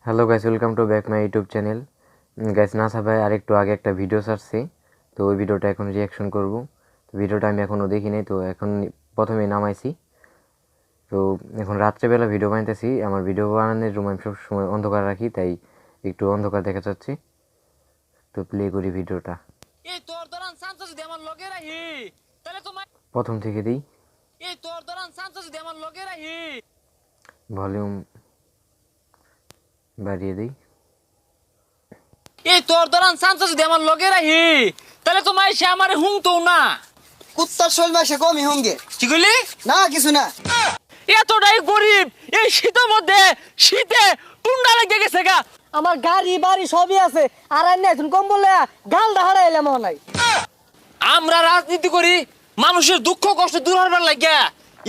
Hello guys, welcome to back my YouTube channel. Guys, NASA ভাই আরেকটু আগে একটা ভিডিও ছাড়ছে, তো ওই ভিডিওটা এখন রিয়াকশন করব। তো ভিডিওটা আমি এখনও দেখি নাই, তো এখন প্রথমে নামাইছি। তো এখন রাত্রেবেলা ভিডিও বানাইতেছি। আমার ভিডিও বানানোর রুম আমি সবসময় অন্ধকার রাখি, তাই একটু অন্ধকার দেখা যাচ্ছে। তো প্লে করি ভিডিওটা, এই তোর দরান সানসা যদি আমার লগে রাহি তাহলে তোমার প্রথম থেকে দিই। এই তোর দরান সানসা যদি আমার লগে রাহি ভলিউম বাড়িয়ে দিই। এই তোর দরান সানসা যদি আমার লগে রাহি তাহলে তোমার সে আমারে হুংতো না। কুত্তার শৈল মাসে কমই হঙ্গে কি কইলি? না কিছু না। এতটাই গরিব এই শীতের মধ্যে শীতে টুন্ডা লেগে গেছে গা। আমার গাড়ি বাড়ি সবই আছে আর আইনে এখন কম্বল লয়া গাল দাহাড়া এলাম নাই। আমরা রাজনীতি করি মানুষের দুঃখ কষ্ট দূর হবার লাগিয়া।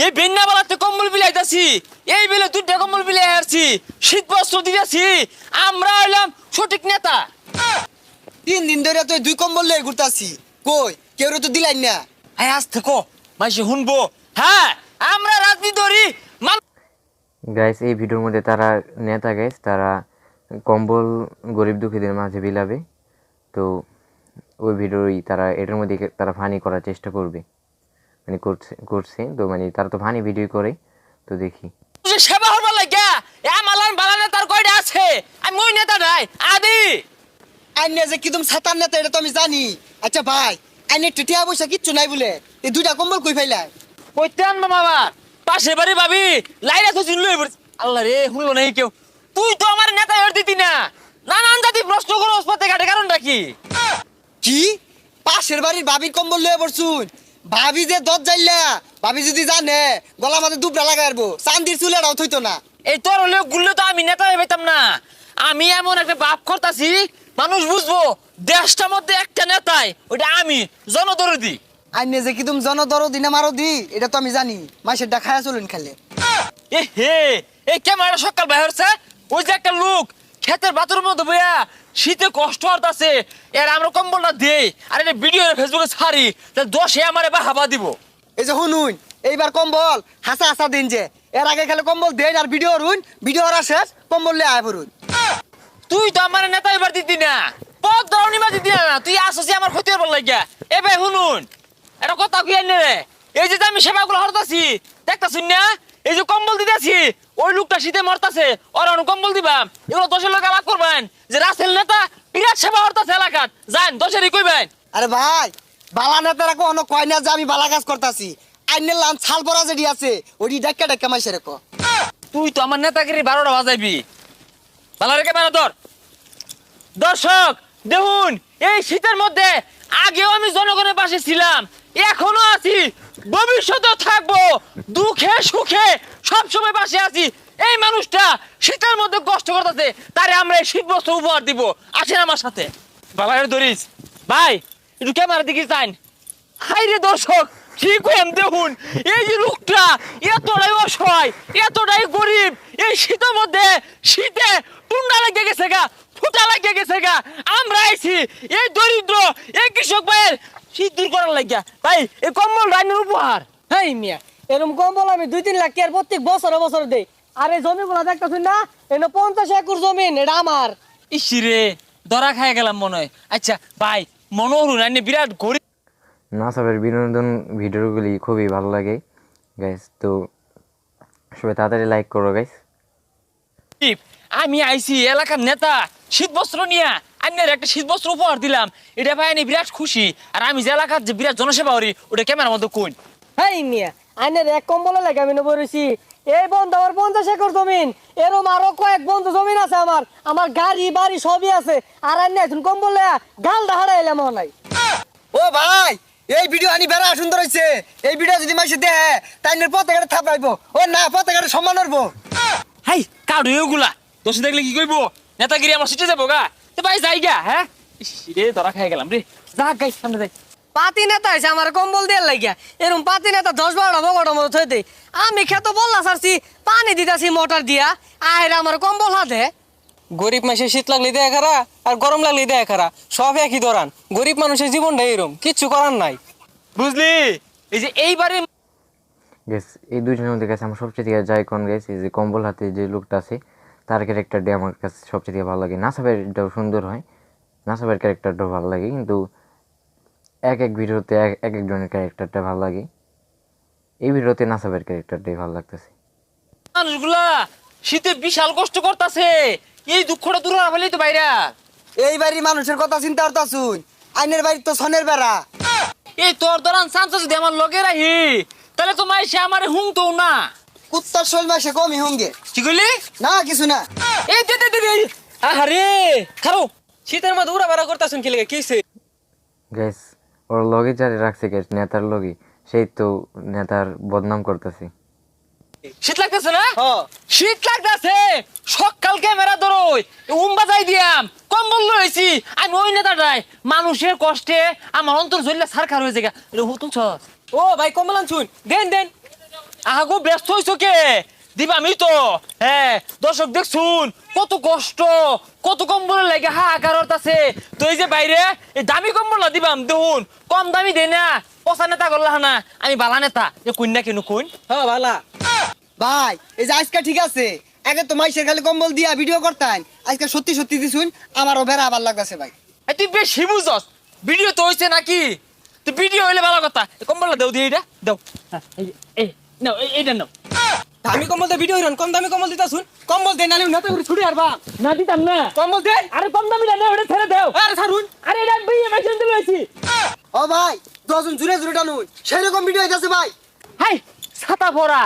এই বেন্না বেলাতে কম্বল বিলাইতাছি, এই বেলে দুইটা কম্বল বিলাই আসছি, শীত বস্ত্র দিয়েছি। আমরা হইলাম সঠিক নেতা। 3 দিন ধরে তুই 2 কম্বল লয়ে ঘুরতাছি, কই কেউ তো দিলাই না। হ্যাঁ আজ থেকো মাইসে শুনবো। হ্যাঁ আমরা রাজনীতি করি গাইস, এই ভিডিওর মধ্যে তারা নেতা গাইস, তারা কম্বল গরিব দুঃখীদের মাঝে বিলাবে। তো ওই ভিডিওই তারা এটার মধ্যে তারা ফানি করার চেষ্টা করবে, মানে করছে তো, মানে তারা তো ফানি ভিডিও করে। তো দেখি। মানুষের সেবা হবার লাগিয়া মালান বালা নেতার কয়টা আছে। আমি ওই নেতা নাই আদি। আইনে যে কিদম সাতার নেতা এটা তো আমি জানি। আচ্ছা ভাই, আইনে টিটিয়া পয়সা কিচ্ছু নাই বলে এই 2টা কম্বল কই ফাইলাই? কইতে আনবা বাবা পাশে বাড়ি ভাবি লাইরা তো চিনলো এবার। আল্লাহ রে শুনলো নাই কেউ। তুই তো আমার নেতা হয়ে দিতি না। নানান জাতি প্রশ্ন করো ওসপাতে ঘাটে কারণটা কি? কি পাশের বাড়ির ভাবির কম্বল লয়ে পড়ছুন? ভাবি যে দত যাইলা, ভাবি যদি জানে গলা মাঝে দুবরা লাগাই আরবো, চান্দির চুলেটাও থইতো না। এই তোর হলেও গুললে তো আমি নেতা হয়ে পেতাম না। আমি এমন একটা বাপ করতাছি মানুষ বুঝবো দেশটার মধ্যে একটা নেতাই, ওইটা আমি জনদরদি। আইনে যে কিদম জনদরদি না মারদি এটা তো আমি জানি। মাসের খায়া চলুন খালে। এ হে এই ক্যামেরা সকাল বাইরছে। ওই যে একটা লোক ক্ষেতের বাতুর মধ্যে বইয়া শীতে কষ্ট হতাছে, এর আমরা কম্বলটা দেই আর এটা ভিডিও ফেসবুকে ছাড়ি, তাহলে দোষে আমারে বা হাবা দিব। এই যে শুনুন, এইবার কম্বল হাসা হাসা দিন যে, এর আগে খালি কম্বল দেন আর ভিডিও রুন, ভিডিও হওয়ার শেষ কম্বল লিয়ে আয় পড়ুন। তুই তো আমার নেতা এবার দিতি না, পদ ধরনিমা দিতি না। তুই আসছি আমার ক্ষতি হবার লাগিয়া। এ ভাই শুনুন, এটা কথা কি আনে রে? এই যে আমি সেবাগুলো হরতাছি দেখতাছুন না, এই যে কম্বল দিতেছি, ওই লোকটা শীতে মরতাছে, ওর কম্বল দিবাম। এগুলো 10 লোক আলাপ করবেন যে রাসেল নেতা বিরাট সেবা হরতাছে এলাকাত, যান 10-এরই কইবেন। আরে ভাই, বালা নেতারা কোনো কয় না যে আমি বালা কাজ করতাছি। আইনের লান ছাল পরা যেটি আছে ওটি ডাক্কা ডাক্কা মাইসে রেখো। তুই তো আমার নেতাগিরি 12টা বাজাইবি। ভালো রেখে বেড়া তোর। দর্শক দেখুন, এই শীতের মধ্যে আগেও আমি জনগণের পাশে ছিলাম, এখনো আছি, ভবিষ্যতেও থাকবো। দুঃখে সুখে সবসময় পাশে আছি। এই মানুষটা শীতের মধ্যে কষ্ট করতেছে, তারে আমরা এই শীত বস্ত্র উপহার দিব। আসেন আমার সাথে। বাবার ধরিস ভাই, একটু ক্যামেরা দিকে চাইন। হাই রে দর্শক, কি কইম দেখুন, এই যে লোকটা এতটাই অসহায়, এতটাই গরিব, এই শীতের মধ্যে শীতে টুন্ডা লেগে গেছে গা, ফুটা লেগে গেছে গা। আমরা আইছি এই দরিদ্র এই কৃষক ভাইয়ের শীত দূর করার লাগিয়া। ভাই এই কম্বল রান্নার উপহার। হ্যাঁ মিয়া, এরকম কম্বল আমি 2-3 লাখ টাকার প্রত্যেক বছর দেই। আর এই জমিগুলো দেখতেছুন না, এনে 50 একর জমিন, এটা আমার। ইসিরে ধরা খাই গেলাম মনে হয়। আচ্ছা ভাই, মনোহর রান্না বিরাট গরিব। নাসাবের বিনোদন ভিডিওগুলি খুবই ভালো লাগে গাইস, তো সবাই তাড়াতাড়ি লাইক করো গাইস। আমি আইছি এলাকার নেতা, শীত বস্ত্র নিয়ে আন্যের একটা শীত বস্ত্র উপহার দিলাম, এটা ভাই আমি বিরাট খুশি। আর আমি যে এলাকার যে বিরাট জনসেবা করি ওটা ক্যামেরার মধ্যে কই। হ্যাঁ মিয়া, আইনের এক কম্বলে লাগে আমি বলেছি। এই বন্ধু আমার 50 একর জমিন, এরম আরো কয়েক বন্ধু জমিন আছে আমার। আমার গাড়ি বাড়ি সবই আছে আর আইনে এখন কম্বল লয়া গাল দাহাড়া এলাম নাই। ও ভাই, এই ভিডিও আনি বেড়া সুন্দর হয়েছে। এই ভিডিও যদি মাইসে দেহে তাইনের পতাকাটা থাপাইবো, ও না পতাকাটা সম্মান করবো। হাই কাড়ু এগুলা দোষ দেখলে কি কইবো? নেতাগিরি আমার সিটে যাবো গা। তো ভাই যাই গা। হ্যাঁ রে ধরা খাই গেলাম রে। যা গাই সামনে যাই। পাতি নেতা আছে আমার কম্বল দিয়ে লাগিয়া, এরকম পাতি নেতা 10-12টা বগটার মতো থই দেই। আমি খেতো বললা সারছি, পানি দিতাছি মোটর দিয়া, আহের আমার কম্বল হাতে। গরিব মানুষের শীত লাগলে দেয় খারা আর গরম লাগলে দেয় খারা, সব একই ধরান। গরিব মানুষের জীবনটা এরম, কিচ্ছু করার নাই। বুঝলি? এই যে এইবারে গেস এই দুজনের মধ্যে গেছে আমার সবচেয়ে থেকে যায় কোন গেছে, এই যে কম্বল হাতে যে লোকটা আছে তার ক্যারেক্টারটি আমার কাছে সবচেয়ে ভালো লাগে। নাসাবেরটাও সুন্দর হয়, নাসাবের ক্যারেক্টারটাও ভালো লাগে, কিন্তু এক এক ভিডিওতে এক একজনের ক্যারেক্টারটা ভালো লাগে। এই ভিডিওতে নাসাবের ক্যারেক্টারটাই ভালো লাগতেছে। মানুষগুলা শীতে বিশাল কষ্ট করতেছে, এই দুঃখটা দূর হওয়া ফেলেই তো বাইরা। এই বাড়ির মানুষের কথা চিন্তা করতাছুন, আইনের বাড়ি তো সনের বেড়া। এই তোর দরান চান্স যদি আমার লগে রাহি, তাহলে তো মাইসে আমার হুংতো না। কুত্তার শোল মাসে কমই হুঙ্গে। কি কইলি? না কিছু না। এই দে দে দে দে। আহারে খারো। শীতের মধ্যে উড়া বেড়া করতেছেন কি লেগে কিছে? গ্যাস ওর লগে যারে রাখছে গ্যাস, নেতার লগে, সেই তো নেতার বদনাম করতেছে। শীত লাগতেছে না? হ্যাঁ। শীত লাগতেছে, সকাল ক্যামেরা ধরোই উম্বা যাই দিয়াম, কম্বল লইছি আমি ওই নেতাটাই। মানুষের কষ্টে আমার অন্তর জ্বললে সারখার হয়ে যায়। হুতুন ছস ও ভাই কমল আনছুন, দেন দেন। আহাগো ব্যস্ত হইছো কে? দিবামি তো। হ্যাঁ দর্শক দেখছুন কত কষ্ট, কত কম্বল লাগে হাহাকার হতাছে। তো এই যে বাইরে এই দামি কম্বল না দিবাম দেখুন, কম দামি দেয় না। পচা নেতা করলা না, আমি বালা নেতা। এ কন্যা কেন কইন? হ্যাঁ ভালা। ভাই এই যে আজকে ঠিক আছে, আগে তো মাইসের খালি কম্বল দিয়া ভিডিও করতেন, আজকে সত্যি সত্যি দিছুন, আমারও বেড়া আবার লাগতেছে ভাই। এই তুই বেশি বুঝস, ভিডিও তো হইছে নাকি? তুই ভিডিও হইলে ভালো কথা। এই কম্বলটা দেও, দিয়ে এটা দেও। হ্যাঁ, এই নাও, এইটা নাও। দামি কম্বল দিয়ে ভিডিও হইরন, কম দামি কম্বল দিতাছুন। কম্বল দেন নালে উনাতে করে ছুড়ে আরবা। না দিতাম না। কম্বল দেন। আরে কম দামি না, ওটা ছেড়ে দাও। আরে ছাড়ুন। আরে এটা বিয়ে মেশিন দিয়ে লইছি। ও ভাই 10 জন জুড়ে জুড়ে টানুন, সেরকম ভিডিও হইতাছে ভাই। হাই ছাতা ভরা।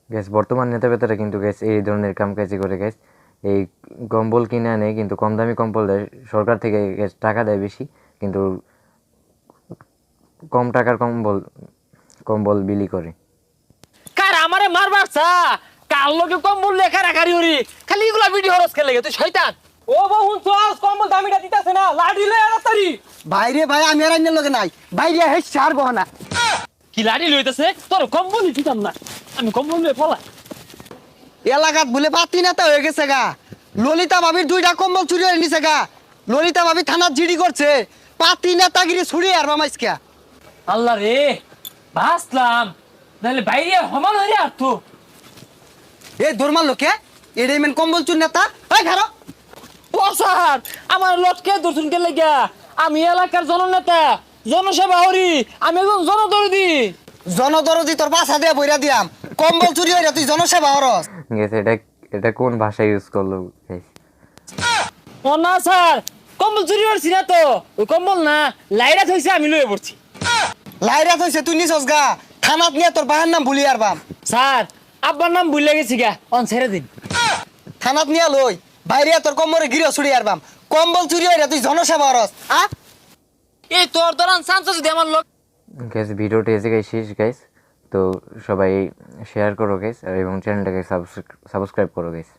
গ্যাস বর্তমান নেতা বেতারা কিন্তু গ্যাস এই ধরনের কাম কাজই করে গ্যাস। এই কম্বল কিনে আনে, কিন্তু কম দামি কম্বল দেয় সরকার থেকে, গ্যাস টাকা দেয় বেশি, কিন্তু কম টাকার কম্বল বিলি করে। কার আমারে মারবার চা, কার লগে কম বললে কারাকারি হরি, খালি এগুলা ভিডিও হরস খেলে তুই শয়তান। ও বহুন চল, কম্বল দামিটা দিতাছে না, লাড়ি লয়ে আতারি। ভাই রে ভাই, আমি আর আইনের লগে নাই, বাইরে হেস ছাড় বহনা। কি লাড়ি লইতেছে, তোর কম বলি দিতাম না, আমি কম বললে পলা। এলাকাত বলে পাতি নেতা হয়ে গেছে গা। ললিতা ভাবির 2টা কম্বল চুরি হয়ে নিছে গা। ললিতা ভাবি থানার জিডি করছে, পাতি নেতাগিরি ছুড়ি আর মাইসকা। আল্লাহ রে ভাসলাম, নাহলে বাইরে হমান হয়ে আর তো। এ দরমার লোকে এটাই মেন কম্বল চুর নেতা। এই খারো ও স্যার, আমার লটকে দর্শন কে লাগিয়া, আমি এলাকার জননেতা, জনসেবা হরি, আমি একজন জনদরদি। জনদরদি তোর বাসা দিয়ে বইরা দিয়াম, কম্বল চুরি হইরা তুই জনসেবা হরস। গ্যাস এটা কোন ভাষা ইউজ করলো গ্যাস? ও না স্যার, কম্বল চুরি করছি না তো, ওই কম্বল না লাইরা থইছে আমি লয়ে পড়ছি। লাইরা হইছে তুই নিছস গা, থানাত নিয়ে তোর বাহার নাম ভুলি আরবাম। স্যার আব্বার নাম ভুলে গেছি গা, অন ছেড়ে দিন। থানাত নিয়ে লই, বাইরে তোর কম্বরে গিরে ছুড়ি আরবাম। কম্বল চুরি হইরা তুই জনসেবা হরস। এই তোর দরান চান্স যদি আমার লোক। গ্যাস ভিডিওটি এসে গাইস শেষ গাইস। তো সবাই শেয়ার করো গাইস, এবং চ্যানেলটাকে সাবস্ক্রাইব করো গাইস।